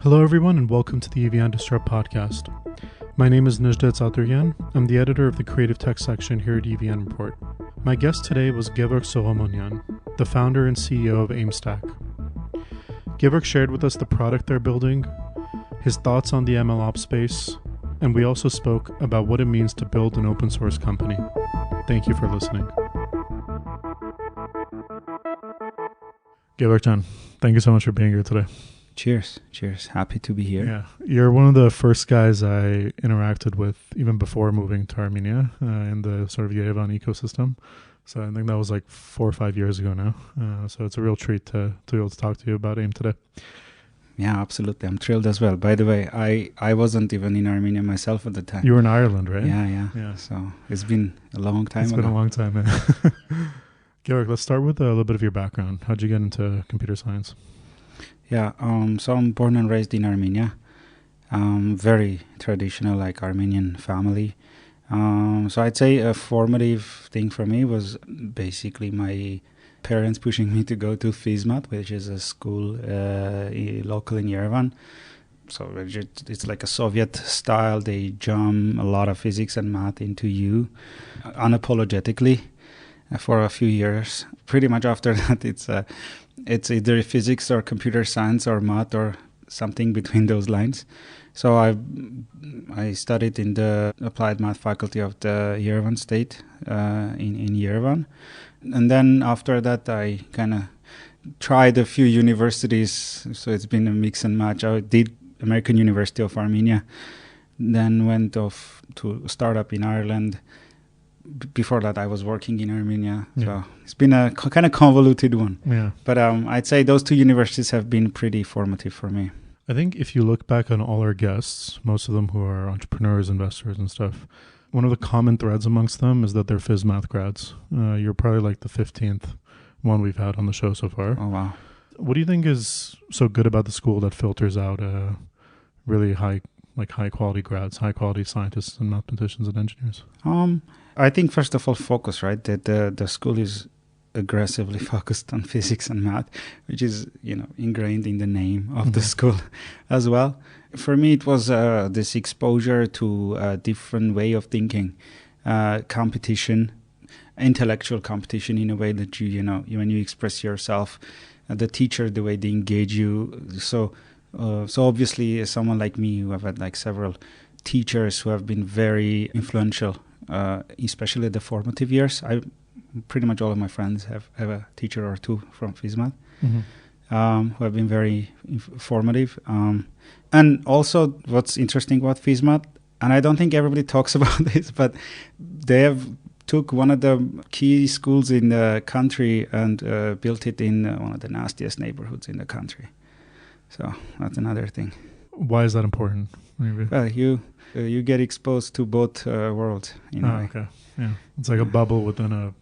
Hello everyone and welcome to the EVN Disrupt podcast. My name is Nejdet Zaturyan. I'm the editor of the creative tech section here at EVN Report. My guest today was Gevorg Soghomonyan, the founder and CEO of AimStack. Gevorg shared with us the product they're building, his thoughts on the MLOps space, and we also spoke about what it means to build an open source company. Thank you for listening. Gevorg-chan, thank you so much for being here today. Cheers. Happy to be here. Yeah, you're one of the first guys I interacted with even before moving to Armenia in the sort of Yerevan ecosystem. So I think that was like 4 or 5 years ago now. So it's a real treat to be able to talk to you about AIM today. Yeah, absolutely. I'm thrilled as well. By the way, I wasn't even in Armenia myself at the time. You were in Ireland, right? Yeah. So it's been a long time ago. It's been a long time, yeah. Gevorg, let's start with a little bit of your background. How'd you get into computer science? Yeah, so I'm born and raised in Armenia. Very traditional, like Armenian family. So I'd say a formative thing for me was basically my parents pushing me to go to FISMAT, which is a school local in Yerevan. So it's like a Soviet style. They jam a lot of physics and math into you unapologetically for a few years. Pretty much after that, it's either physics or computer science or math or something between those lines. So I studied in the applied math faculty of the Yerevan State in Yerevan. And then after that, I kind of tried a few universities. So it's been a mix and match. I did American University of Armenia, then went off to a startup in Ireland. Before that, I was working in Armenia. Yeah. So it's been a kind of convoluted one. Yeah. But I'd say those two universities have been pretty formative for me. I think if you look back on all our guests, most of them who are entrepreneurs, investors and stuff, one of the common threads amongst them is that they're FISMath grads. You're probably like the 15th one we've had on the show so far. Oh, wow. What do you think is so good about the school that filters out really high quality grads, high quality scientists and mathematicians and engineers? I think first of all, focus, right? That the school is aggressively focused on physics and math, which is, ingrained in the name of the school as well. For me, it was this exposure to a different way of thinking, competition, intellectual competition in a way that when you express yourself, the teacher, the way they engage you. So obviously, as someone like me who have had like several teachers who have been very influential, especially the formative years. Pretty much all of my friends have a teacher or two from FISMAT who have been very formative. And also what's interesting about FISMAT, and I don't think everybody talks about this, but they have took one of the key schools in the country and built it in one of the nastiest neighborhoods in the country. So that's another thing. Why is that important? Maybe. Well, you get exposed to both worlds. Okay. Yeah, it's like a bubble within a.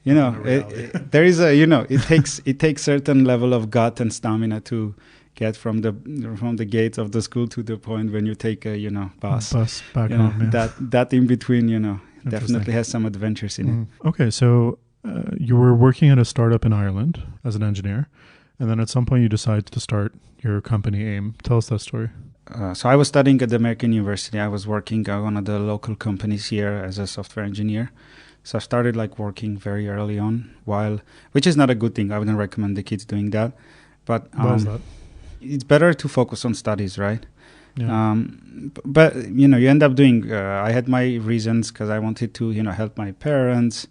There is it takes certain level of gut and stamina to get from the gates of the school to the point when you take a bus back home. Yeah. That in between definitely has some adventures in it. Okay, so you were working at a startup in Ireland as an engineer, and then at some point you decided to start your company AIM. Tell us that story. So I was studying at the American University. I was working at one of the local companies here as a software engineer. So I started working very early on, which is not a good thing. I wouldn't recommend the kids doing that. But why is that? It's better to focus on studies, right? Yeah. But you end up doing. I had my reasons because I wanted to help my parents,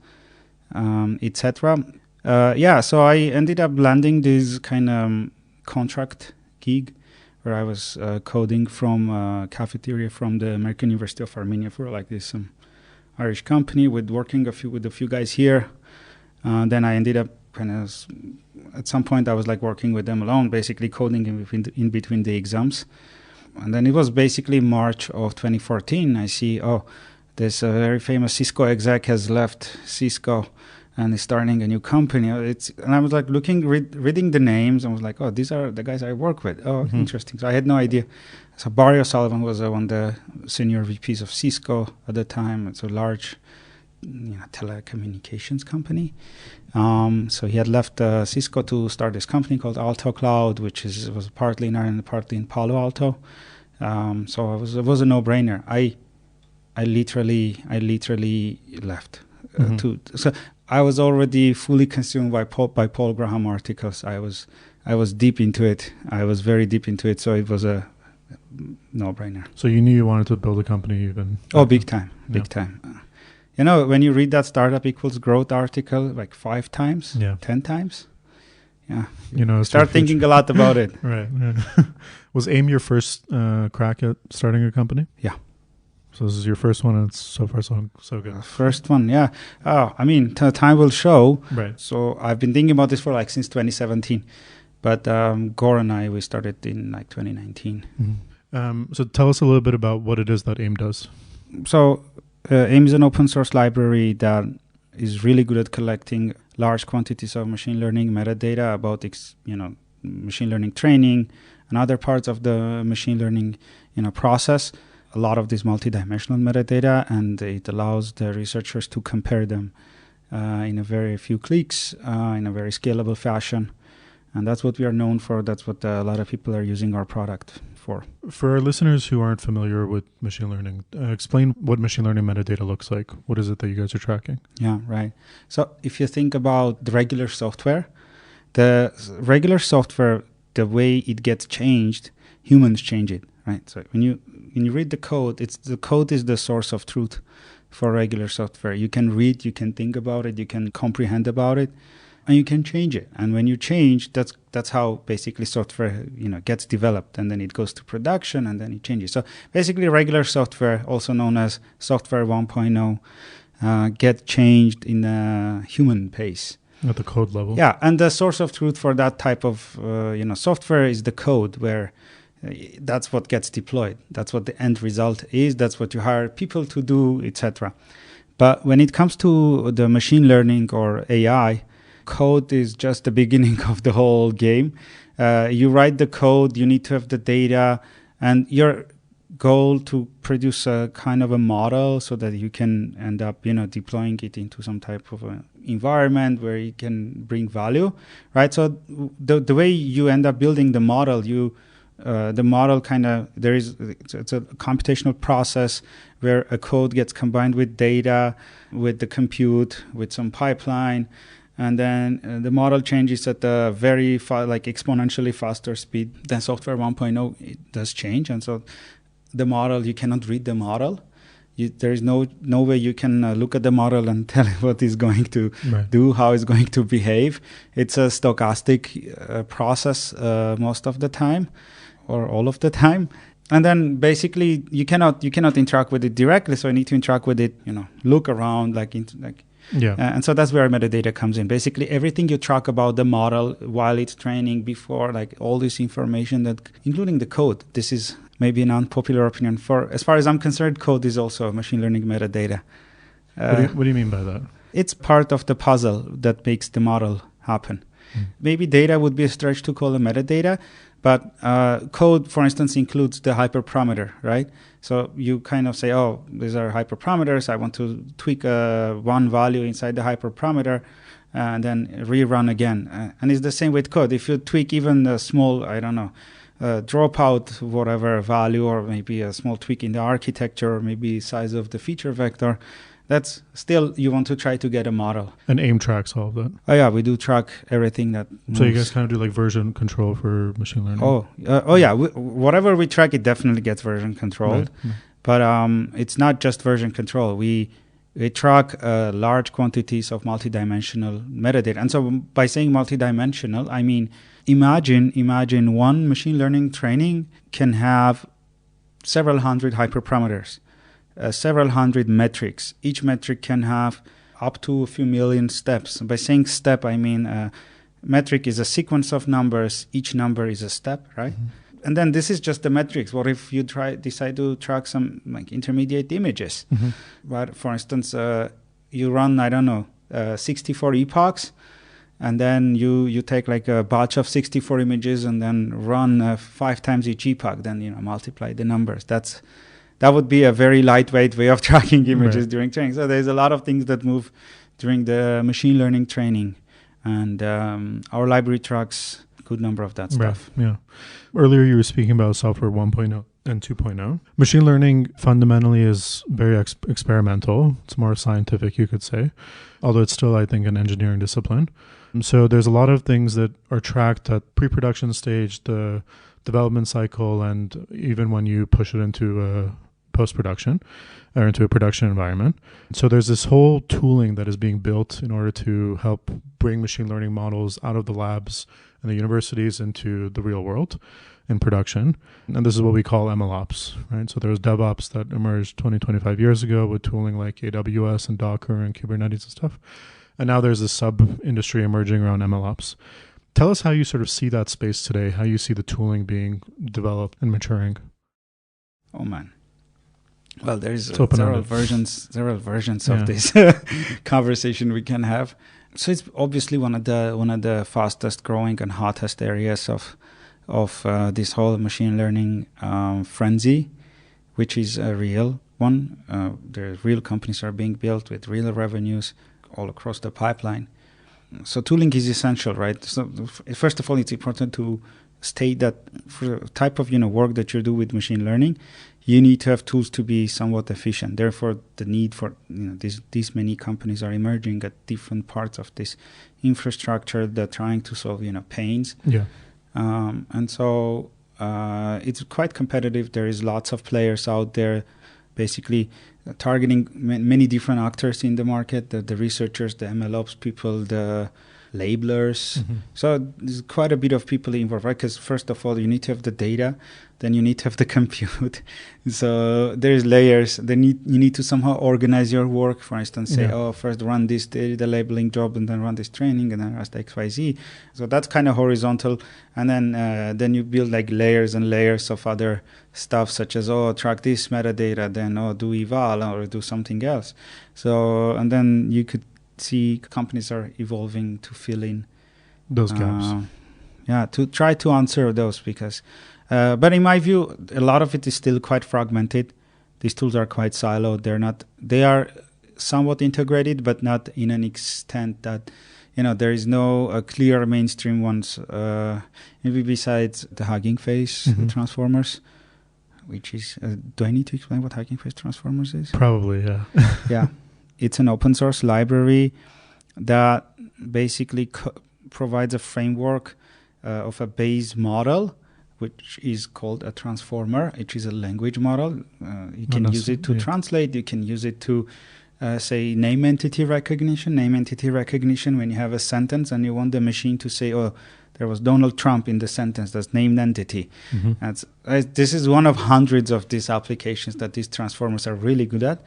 etc. So I ended up landing this kind of contract gig where I was coding from a cafeteria from the American University of Armenia for this Irish company with a few guys here. Then I ended up at some point I was working with them alone, basically coding in between the exams. And then it was basically March of 2014. I see, this very famous Cisco exec has left Cisco and is starting a new company. And I was reading the names. I was like, these are the guys I work with. Interesting. So I had no idea. So Barry O'Sullivan was one of the senior VPs of Cisco at the time. It's a large telecommunications company. So he had left Cisco to start this company called Alto Cloud, which was partly in Ireland, partly in Palo Alto. So it was a no-brainer. I literally left. So I was already fully consumed by Paul Graham articles. I was deep into it. I was very deep into it. So it was a no-brainer. So you knew you wanted to build a company even? Oh, big time. When you read that startup equals growth article like 5 times, 10 times, start thinking a lot about it. Right. Was AIM your first crack at starting a company? Yeah. So this is your first one, and it's so far so good. First one, yeah. Time will show. Right. So I've been thinking about this for since 2017, but Gore and I, we started in 2019. Mm-hmm. So tell us a little bit about what it is that AIM does. So AIM is an open source library that is really good at collecting large quantities of machine learning metadata about machine learning training and other parts of the machine learning process. A lot of this multidimensional metadata, and it allows the researchers to compare them in a very few clicks in a very scalable fashion. And that's what we are known for. That's what a lot of people are using our product for. For our listeners who aren't familiar with machine learning, explain what machine learning metadata looks like. What is it that you guys are tracking? Yeah, right. So if you think about the regular software, the way it gets changed, humans change it, right? So when you read the code, the code is the source of truth for regular software. You can read, you can think about it, you can comprehend about it, and you can change it. And when you change, that's how basically software gets developed, and then it goes to production, and then it changes. So basically, regular software, also known as software 1.0, get changed in a human pace. At the code level. Yeah, and the source of truth for that type of software is the code, where that's what gets deployed. That's what the end result is. That's what you hire people to do, etc. But when it comes to the machine learning or AI, code is just the beginning of the whole game. You write the code, you need to have the data, and your goal to produce a kind of a model so that you can end up, deploying it into some type of a environment where it can bring value, right? So the way you end up building the model, the model it's a computational process where a code gets combined with data, with the compute, with some pipeline, and then the model changes at a very exponentially faster speed than software 1.0. It does change, and so the model, you cannot read the model. There is no way you can look at the model and tell it what it's going to do, how it's going to behave. It's a stochastic process most of the time, or all of the time. And then basically you cannot interact with it directly, so you need to interact with it, look around and so that's where metadata comes in. Basically everything you track about the model while it's training, before, all this information, that including the code. This is maybe an unpopular opinion. As far as I'm concerned, code is also machine learning metadata. What do you mean by that? It's part of the puzzle that makes the model happen. Maybe data would be a stretch to call a metadata, but code, for instance, includes the hyperparameter, right? So you kind of say, oh, these are hyperparameters. I want to tweak one value inside the hyperparameter and then rerun again. And it's the same with code. If you tweak even a small, dropout whatever value, or maybe a small tweak in the architecture, or maybe size of the feature vector, that's still, you want to try to get a model. And AIM tracks all of that. Oh yeah, we do track everything that moves. So you guys kind of do version control for machine learning? Yeah, whatever we track, it definitely gets version controlled. Right. But it's not just version control. We track large quantities of multidimensional metadata. And so by saying multidimensional, I mean, imagine one machine learning training can have several hundred hyperparameters, several hundred metrics. Each metric can have up to a few million steps. By saying step, I mean metric is a sequence of numbers. Each number is a step, right? Mm-hmm. And then this is just the metrics. What if you decide to track some intermediate images? Mm-hmm. But for instance, you run 64 epochs, and then you take a batch of 64 images and then run 5 times each epoch. Then multiply the numbers. that would be a very lightweight way of tracking images Right. during training. So there's a lot of things that move during the machine learning training, and our library tracks a good number of that stuff. Right. Yeah. Earlier you were speaking about software 1.0 and 2.0. Machine learning fundamentally is very experimental. It's more scientific, you could say, although it's still, I think, an engineering discipline. So there's a lot of things that are tracked at pre-production stage, the development cycle, and even when you push it into post-production or into a production environment. So there's this whole tooling that is being built in order to help bring machine learning models out of the labs and the universities into the real world in production. And this is what we call MLOps, right? So there was DevOps that emerged 20, 25 years ago with tooling like AWS and Docker and Kubernetes and stuff. And now there's this sub-industry emerging around MLOps. Tell us how you sort of see that space today, how you see the tooling being developed and maturing. Oh, man. Well, there's several versions of this conversation we can have. So it's obviously one of the fastest growing and hottest areas of this whole machine learning frenzy, which is a real one. The real companies are being built with real revenues all across the pipeline. So tooling is essential, right? So first of all, it's important to state that for the type of work that you do with machine learning, you need to have tools to be somewhat efficient. Therefore, the need for these many companies are emerging at different parts of this infrastructure that trying to solve pains. Yeah. And so it's quite competitive. There is lots of players out there, basically targeting many different actors in the market, the researchers, the MLOps people, the labelers. Mm-hmm. So there's quite a bit of people involved, right? Because first of all, you need to have the data, then you need to have the compute. So there's layers. Then you need to somehow organize your work. For instance, say, first run this data labeling job, and then run this training, and then run XYZ. So that's kind of horizontal. And then you build like layers and layers of other stuff, such as track this metadata, then do eval or do something else. So and then you could see companies are evolving to fill in those gaps. To try to answer those, because but in my view, a lot of it is still quite fragmented. These tools are quite siloed. They are somewhat integrated, but not in an extent that there is no clear mainstream ones. Maybe besides the Hugging Face transformers, which is do I need to explain what Hugging Face transformers is? Probably, yeah. Yeah. It's an open source library that basically provides a framework of a base model, which is called a transformer, which is a language model. You can use it to translate. You can use it to, say, name entity recognition. Name entity recognition when you have a sentence and you want the machine to say, there was Donald Trump in the sentence. That's named entity. Mm-hmm. This is one of hundreds of these applications that these transformers are really good at.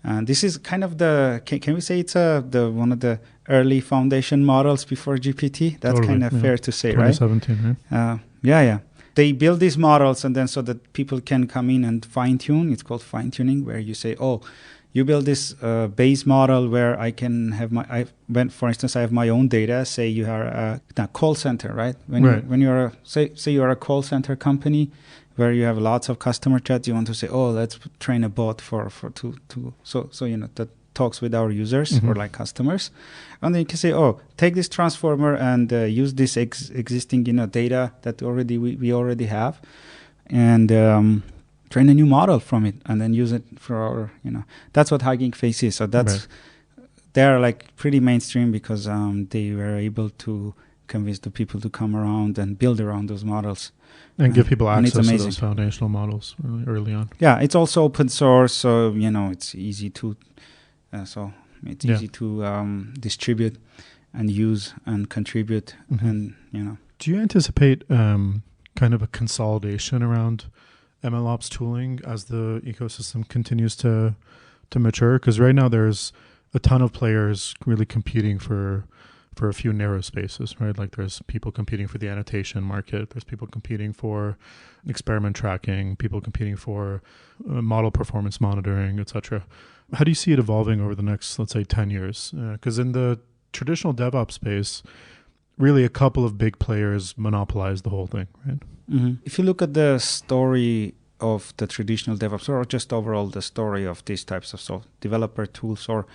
And this is kind of can we say it's the one of the early foundation models before GPT? That's kind of fair to say, 2017, right? Yeah. They build these models, and then so that people can come in and fine tune. It's called fine tuning, where you say, you build this base model where I can have for instance, I have my own data. Say you are a call center, right? When you're say you're a call center company, where you have lots of customer chats, you want to say, let's train a bot so that talks with our users or like customers, and then you can say, take this transformer and use this existing data that we already have, and train a new model from it, and then use it for our that's what Hugging Face is. So they're like pretty mainstream because they were able to convince the people to come around and build around those models. And give people access to those foundational models really early on. Yeah, it's also open source, so it's easy to easy to distribute and use and contribute. And Do you anticipate kind of a consolidation around MLOps tooling as the ecosystem continues to mature? Because right now there's a ton of players really competing for a few narrow spaces, right? Like there's people competing for the annotation market. There's people competing for experiment tracking, people competing for model performance monitoring, etc. How do you see it evolving over the next, let's say, 10 years? Because in the traditional DevOps space, really a couple of big players monopolize the whole thing, right? Mm-hmm. If you look at the story of the traditional DevOps, or just overall the story of these types of developer tools, or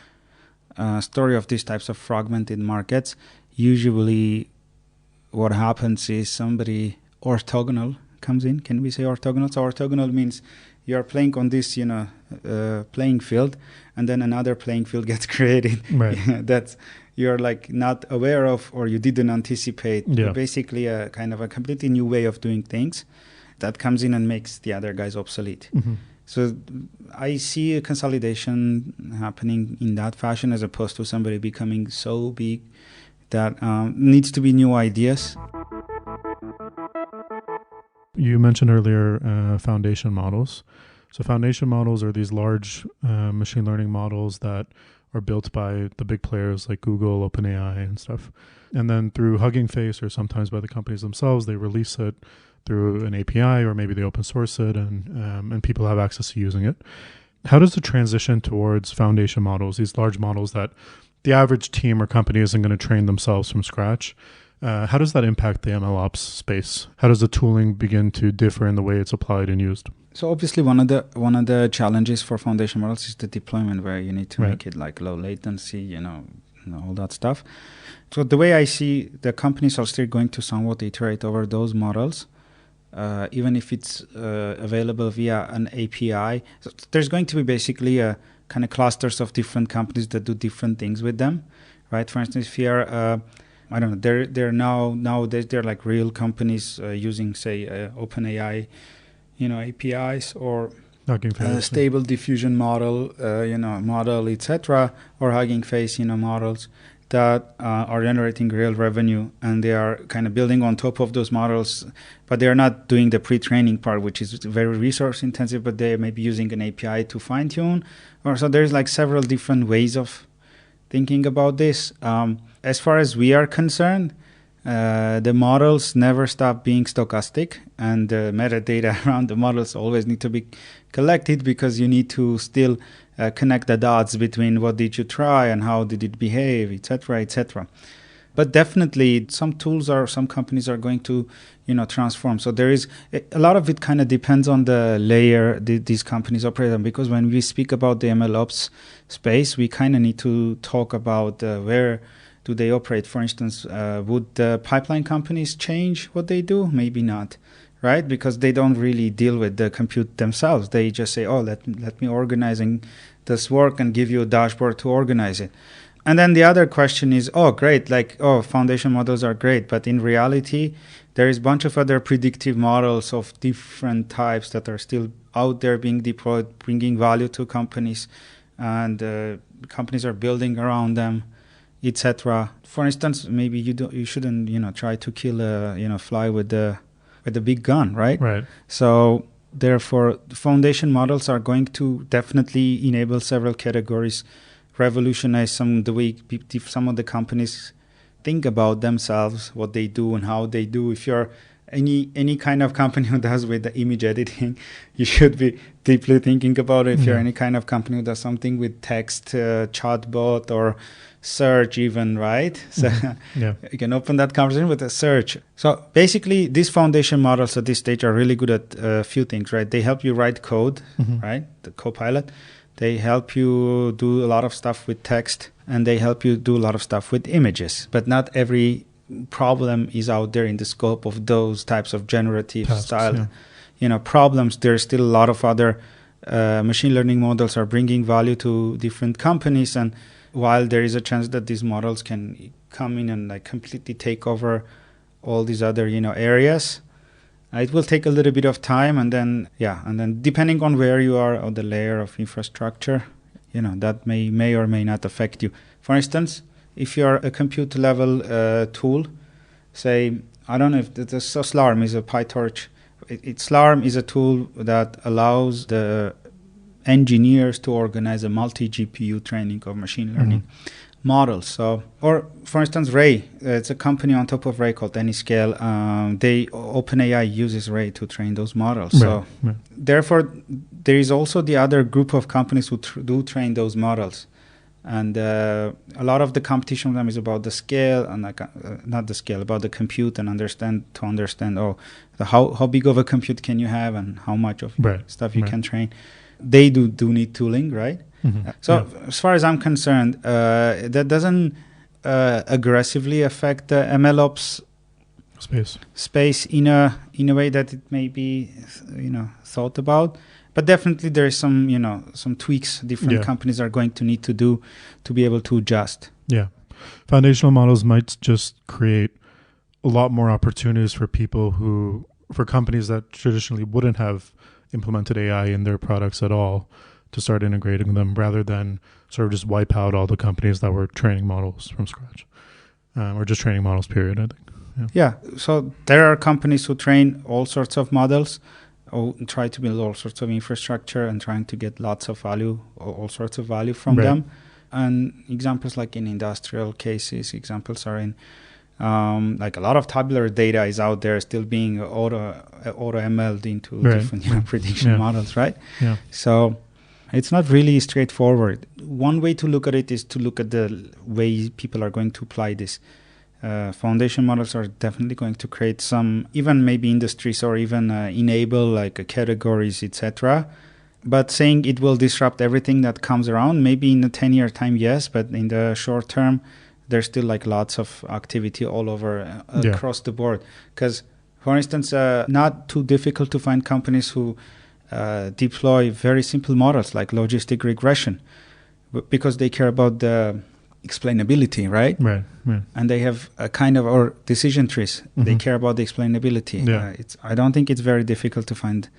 story of these types of fragmented markets, usually what happens is somebody orthogonal comes in. Can we say orthogonal? So orthogonal means you're playing on this, playing field, and then another playing field gets created. Right. That's you're like not aware of, or you didn't anticipate. Yeah. Basically a kind of a completely new way of doing things that comes in and makes the other guys obsolete. Mm-hmm. So I see a consolidation happening in that fashion, as opposed to somebody becoming so big that needs to be new ideas. You mentioned earlier foundation models. So foundation models are these large machine learning models that are built by the big players like Google, OpenAI, and stuff. And then through Hugging Face, or sometimes by the companies themselves, they release it through an API, or maybe they open source it, and people have access to using it. How does the transition towards foundation models, these large models that the average team or company isn't going to train themselves from scratch, how does that impact the MLOps space? How does the tooling begin to differ in the way it's applied and used? So obviously one of the challenges for foundation models is the deployment, where you need to Right. make it like low latency, all that stuff. So the way I see, the companies are still going to somewhat iterate over those models, even if it's available via an API. So there's going to be basically a kind of clusters of different companies that do different things with them, right? For instance, if you're I don't know, they're nowadays they're like real companies using, say, OpenAI, APIs, or Hugging Face, stable diffusion model, etc., or Hugging Face, models that are generating real revenue, and they are kind of building on top of those models, but they are not doing the pre-training part, which is very resource intensive, but they may be using an API to fine tune. Or so there's like several different ways of thinking about this. As far as we are concerned, the models never stop being stochastic, and the metadata around the models always need to be collected, because you need to still connect the dots between what did you try and how did it behave, etc., etc. But definitely some companies are going to, transform. So there is a lot of it kind of depends on the layer these companies operate on, because when we speak about the MLOps space, we kind of need to talk about where do they operate. For instance, would the pipeline companies change what they do? Maybe not, right? Because they don't really deal with the compute themselves. They just say, let me organizing this work and give you a dashboard to organize it. And then the other question is, great, foundation models are great, but in reality, there is a bunch of other predictive models of different types that are still out there being deployed, bringing value to companies, and companies are building around them, etc. For instance, maybe you shouldn't try to kill a fly with a big gun, right? Right. So therefore, foundation models are going to definitely enable several categories, revolutionize the way some of the companies think about themselves, what they do and how they do. If you're any kind of company who does with the image editing, you should be deeply thinking about it. If you're any kind of company who does something with text, chatbot, or search even, right? So you can open that conversation with a search. So basically, these foundation models at this stage are really good at a few things, right? They help you write code, right? The Copilot. They help you do a lot of stuff with text, and they help you do a lot of stuff with images. But not every problem is out there in the scope of those types of generative style, problems. There's still a lot of other machine learning models are bringing value to different companies, and while there is a chance that these models can come in and completely take over all these other areas, it will take a little bit of time, and then depending on where you are on the layer of infrastructure, that may or may not affect you. For instance, if you're a compute level tool, say, I don't know if the Slarm is a PyTorch. Slarm is a tool that allows the engineers to organize a multi-GPU training of machine learning models. So, or for instance, Ray, it's a company on top of Ray called Anyscale. OpenAI uses Ray to train those models. So therefore, there is also the other group of companies who do train those models. And a lot of the competition with them is about the scale and not the scale, about the compute and understand how big of a compute can you have and how much of stuff you can train. They do need tooling, right? As far as I'm concerned, that doesn't aggressively affect the MLOps space in a way that it may be thought about. But definitely there is some tweaks different companies are going to need to do to be able to adjust. Yeah. Foundational models might just create a lot more opportunities for for companies that traditionally wouldn't have implemented AI in their products at all to start integrating them, rather than sort of just wipe out all the companies that were training models from scratch, or just training models, period, I think. Yeah. So there are companies who train all sorts of models, or try to build all sorts of infrastructure and trying to get lots of value, all sorts of value from them. And examples like in industrial cases, examples are in like a lot of tabular data is out there still being auto ML'd into different prediction models, right? Yeah. So it's not really straightforward. One way to look at it is to look at the way people are going to apply this. Foundation models are definitely going to create some, even maybe industries or even enable like categories, etc. But saying it will disrupt everything that comes around, maybe in a 10-year time, yes. But in the short term, there's still like lots of activity all over across the board. Because, for instance, not too difficult to find companies who deploy very simple models like logistic regression, because they care about the explainability, right? Right. And they have a kind of, or decision trees. They care about the explainability. Yeah. I don't think it's very difficult to find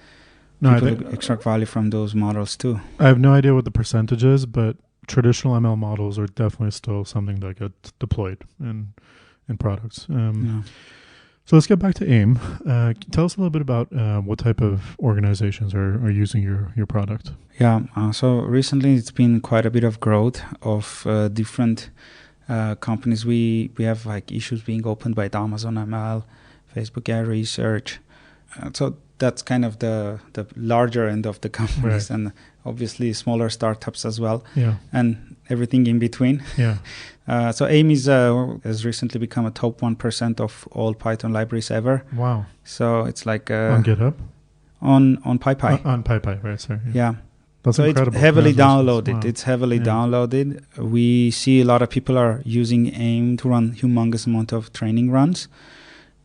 people who extract value from those models too. I have no idea what the percentage is, but traditional ML models are definitely still something that gets deployed in products. So let's get back to AIM. Tell us a little bit about what type of organizations are using your product. Yeah, so recently it's been quite a bit of growth of different companies. We have like issues being opened by Amazon ML, Facebook AI Research. So that's kind of the larger end of the companies, and obviously smaller startups as well, and everything in between. So AIM has recently become a top 1% of all Python libraries ever. Wow! So it's like on GitHub, on PyPy. On PyPy, right? Sorry. Yeah. That's so incredible. It's heavily downloaded. Wow. It's heavily downloaded. We see a lot of people are using AIM to run humongous amount of training runs.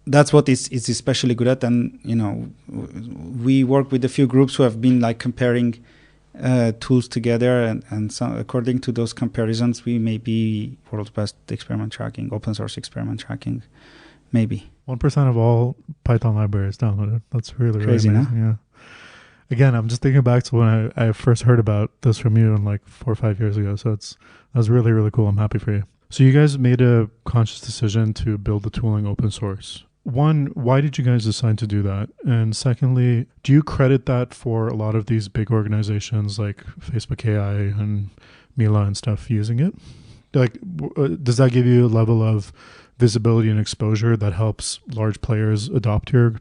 That's what it's especially good at. And, we work with a few groups who have been like comparing tools together. And so according to those comparisons, we may be world's best experiment tracking, open source experiment tracking, maybe. 1% of all Python libraries downloaded. That's really crazy, amazing. Huh? Yeah. Again, I'm just thinking back to when I first heard about this from you, like 4 or 5 years ago. So that was really, really cool. I'm happy for you. So you guys made a conscious decision to build the tooling open source. One, why did you guys decide to do that? And secondly, do you credit that for a lot of these big organizations like Facebook AI and Mila and stuff using it? Like, does that give you a level of visibility and exposure that helps large players adopt your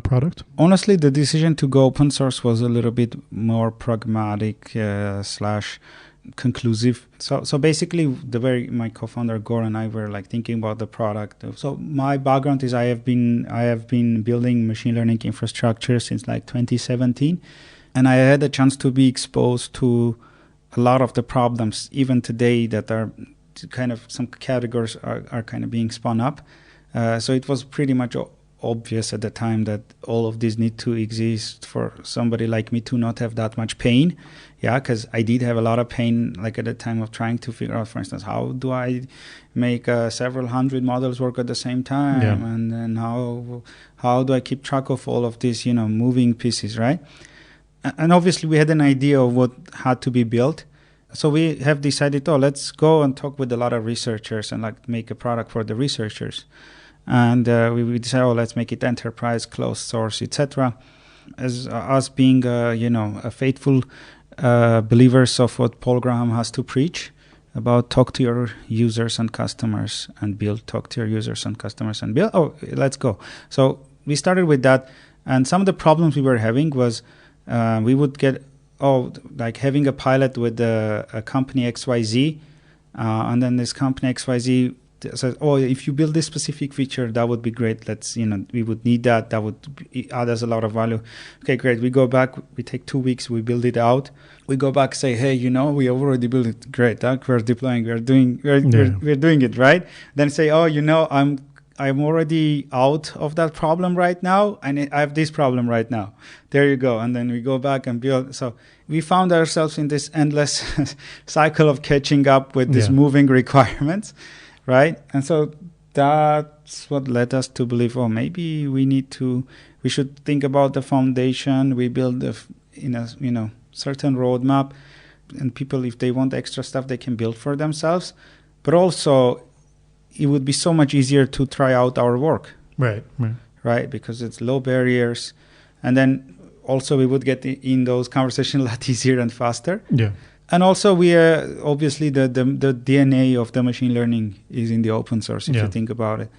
product? Honestly, the decision to go open source was a little bit more pragmatic / conclusive. So basically, my co-founder Gore and I were like thinking about the product. So my background is I have been building machine learning infrastructure since like 2017, and I had a chance to be exposed to a lot of the problems even today that are kind of some categories are kind of being spun up. So it was pretty much obvious at the time that all of these need to exist for somebody like me to not have that much pain. Yeah, because I did have a lot of pain, like at the time of trying to figure out, for instance, how do I make several hundred models work at the same time, and then how do I keep track of all of these, moving pieces, right? And obviously, we had an idea of what had to be built. So we have decided, let's go and talk with a lot of researchers and like make a product for the researchers. And we decided, let's make it enterprise, closed source, etc. As us being, a faithful believers of what Paul Graham has to preach about talk to your users and customers and build, talk to your users and customers and build. Let's go. So we started with that. And some of the problems we were having was we would get like having a pilot with a company XYZ, and then this company XYZ says, if you build this specific feature, that would be great. We would need that. That would add us a lot of value. Okay, great. We go back. We take 2 weeks. We build it out. We go back, say, hey, we have already built it. Great. We're deploying. We're doing it right. Then say, I'm already out of that problem right now, and I have this problem right now. There you go. And then we go back and build. So we found ourselves in this endless cycle of catching up with these moving requirements, right? And so that's what led us to believe, maybe we should think about the foundation. We build certain roadmap, and people, if they want extra stuff, they can build for themselves. But also, it would be so much easier to try out our work. Right? Because it's low barriers. And then also we would get in those conversations a lot easier and faster. Yeah. And also we obviously the DNA of the machine learning is in the open source, if you think about it.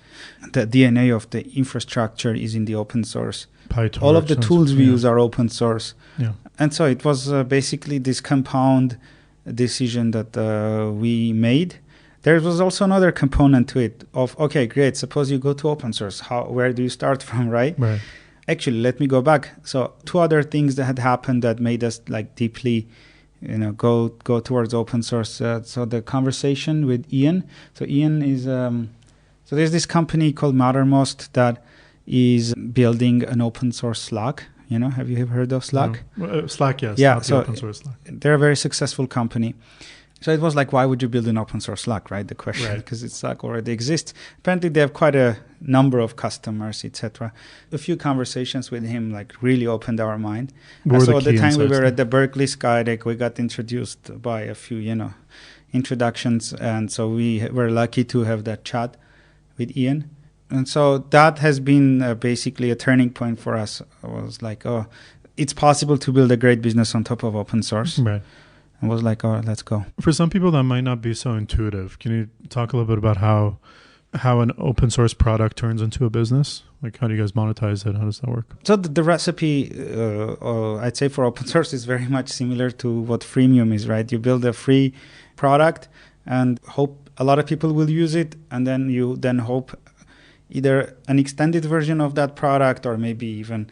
The DNA of the infrastructure is in the open source. PyTorch, all of the tools we use are open source. Yeah. And so it was basically this compound decision that we made. There was also another component to it of, okay, great, suppose you go to open source. Where do you start from, right? Actually, let me go back. So 2 other things that had happened that made us deeply, go towards open source. So the conversation with Ian. So Ian is, so there's this company called Mattermost that is building an open source Slack. Have you heard of Slack? No. Slack, yes. Yeah, not so the open source Slack. They're a very successful company. So it was why would you build an open source Slack, right? The question, because Slack already exists. Apparently, they have quite a number of customers, etc. A few conversations with him really opened our mind. So at the time we were at the Berkeley Skydeck, we got introduced by a few, introductions, and so we were lucky to have that chat with Ian. And so that has been basically a turning point for us. It was it's possible to build a great business on top of open source. Right. And was let's go. For some people that might not be so intuitive, can you talk a little bit about how an open source product turns into a business? How do you guys monetize it? How does that work? So the recipe, I'd say for open source is very much similar to what freemium is, right? You build a free product and hope a lot of people will use it, and then you hope either an extended version of that product or maybe even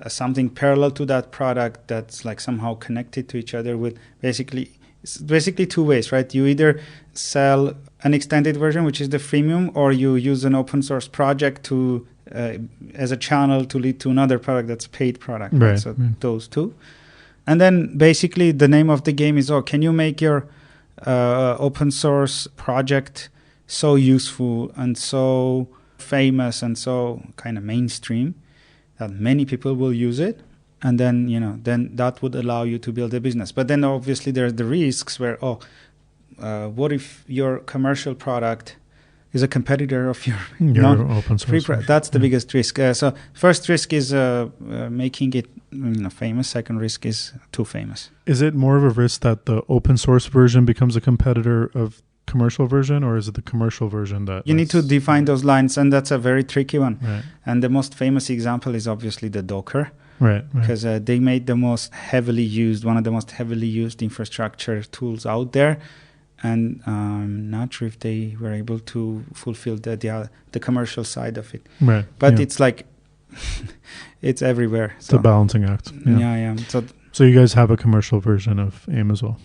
something parallel to that product that's somehow connected to each other with basically 2 ways, right? You either sell an extended version, which is the freemium, or you use an open source project to as a channel to lead to another product that's a paid product. Right? So those 2. And then basically the name of the game is, can you make your open source project so useful and so famous and so kind of mainstream that many people will use it, and then then that would allow you to build a business. But then obviously there are the risks where what if your commercial product is a competitor of your open source? That's the biggest risk. So first risk is making it famous. Second risk is too famous. Is it more of a risk that the open source version becomes a competitor of commercial version, or is it the commercial version that you need to define those lines? And that's a very tricky one. Right. And the most famous example is obviously the Docker, right? Because they made one of the most heavily used infrastructure tools out there, and I'm not sure if they were able to fulfill the commercial side of it. Right. But it's it's everywhere. It's a balancing act. Yeah. So you guys have a commercial version of AIM as well?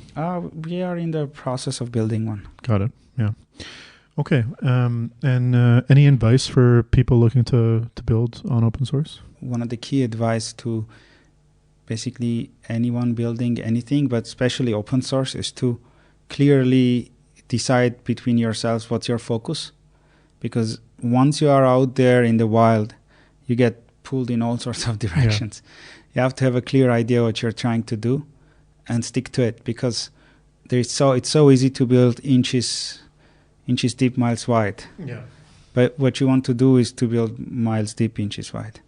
We are in the process of building one. Got it. Yeah. Okay. And any advice for people looking to build on open source? One of the key advice to basically anyone building anything, but especially open source, is to clearly decide between yourselves what's your focus. Because once you are out there in the wild, you get pulled in all sorts of directions. Yeah. You have to have a clear idea what you're trying to do and stick to it, because it's so easy to build inches deep, miles wide. Yeah. But what you want to do is to build miles deep, inches wide.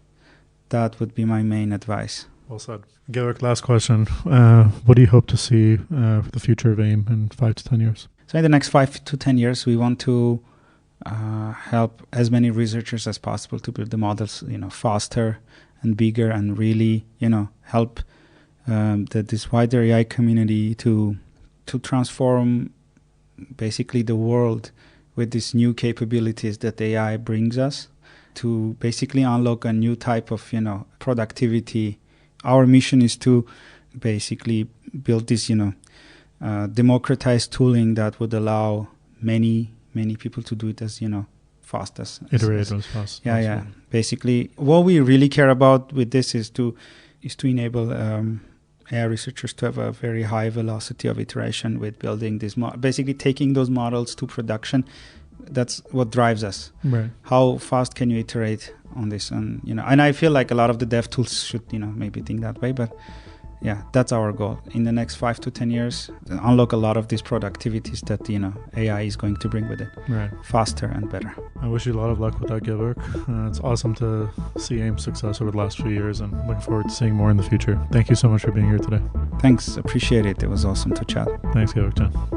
That would be my main advice. Well said. Gevorg, last question. What do you hope to see for the future of AIM in 5 to 10 years? So in the next 5 to 10 years, we want to help as many researchers as possible to build the models, faster and bigger, and really, help this wider AI community to transform basically the world with these new capabilities that AI brings us, to basically unlock a new type of productivity. Our mission is to basically build this democratized tooling that would allow many people to do it as fast as iterate as fast. Yeah. Basically, what we really care about with this is to enable AI researchers to have a very high velocity of iteration with building this, basically taking those models to production. That's what drives us. Right. How fast can you iterate on this? And and I feel like a lot of the dev tools should maybe think that way, but yeah, that's our goal. In the next 5 to 10 years, unlock a lot of these productivities that AI is going to bring with it. Right. Faster and better. I wish you a lot of luck with that, Gevorg. It's awesome to see AIM's success over the last few years, and looking forward to seeing more in the future. Thank you so much for being here today. Thanks. Appreciate it. It was awesome to chat. Thanks, Gevorg.